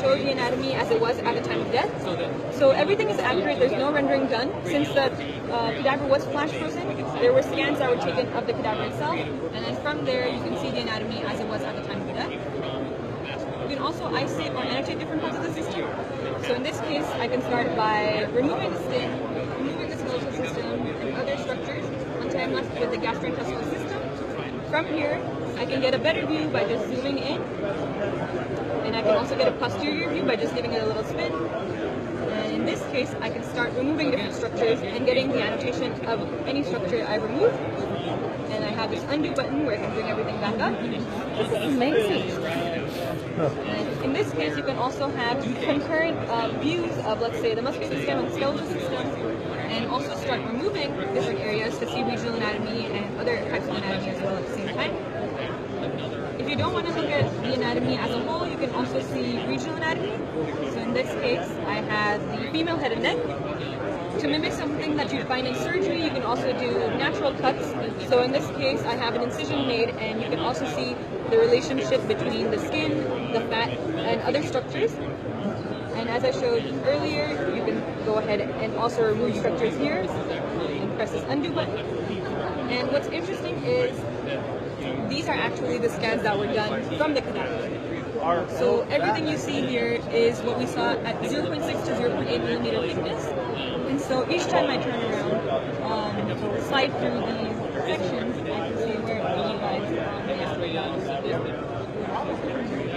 show the anatomy as it was at the time of death. So everything is accurate. There's no rendering done. Since the cadaver was flash frozen, there were scans that were taken of the cadaver itself, and then from there you can see the anatomy as it was at the time of death. You can also isolate or annotate different parts of the system. So in this case, I can start by removing the skin, removing the skeletal system, and other structures until I'm left with the gastrointestinal system. From here, I can get a better view by just zooming in, and I can also get a posterior view by just giving it a little spin. And in this case, I can start removing different structures and getting the annotation of any structure I remove. And I have this undo button where I can bring everything back up. This is amazing. And in this case, you can also have concurrent views of, let's say, the muscular stem and skeletal system, and also start removing different areas to see regional anatomy and other types of anatomy as well at the same time. If you don't want to look at the anatomy as a whole, you can also see regional anatomy. So in this case, I have the female head and neck. To mimic something that you'd find in surgery, you can also do natural cuts. So in this case, I have an incision made, and you can also see the relationship between the skin, the fat, and other structures. And as I showed earlier, you can go ahead and also remove structures here and press this undo button. And what's interesting is these are actually the scans that were done from the cadaver. So everything you see here is what we saw at 0.6 to 0.8 millimeter thickness. And so each time I turn around, slide through the sections, I can see where it lies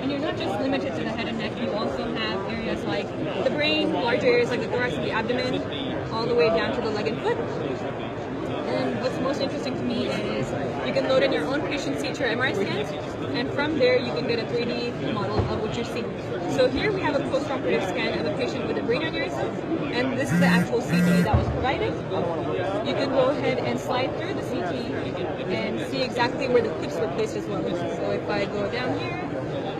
And you're not just limited to the head and neck, you also have areas like the brain, large areas like the thorax and the abdomen, all the way down to the leg and foot. And what's most interesting to me is you can load in your own patient CT or MRI scans, and from there you can get a 3D model of what you're seeing. So here we have a post-operative scan of a patient with a brain aneurysm, and this is the actual CT that was provided. You can go ahead and slide through the CT and see exactly where the clips were placed as well. So if I go down here,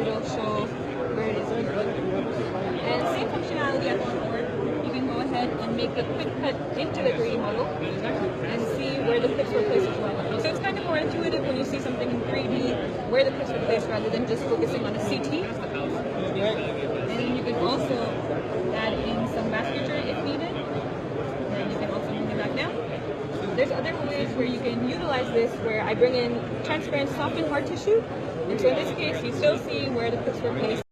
it'll show where it is in the foot. And same functionality as before. You can go ahead and make a quick cut into the 3D model and see where the clips were placed as well. So it's kind of more intuitive when you see something in 3D, where the clips were placed rather than just focusing on a CT. And you can also add in some vasculature if needed. And you can also bring it back down. There's other ways where you can utilize this, where I bring in transparent soft and hard tissue. And so in this case, you still see where the clips were placed.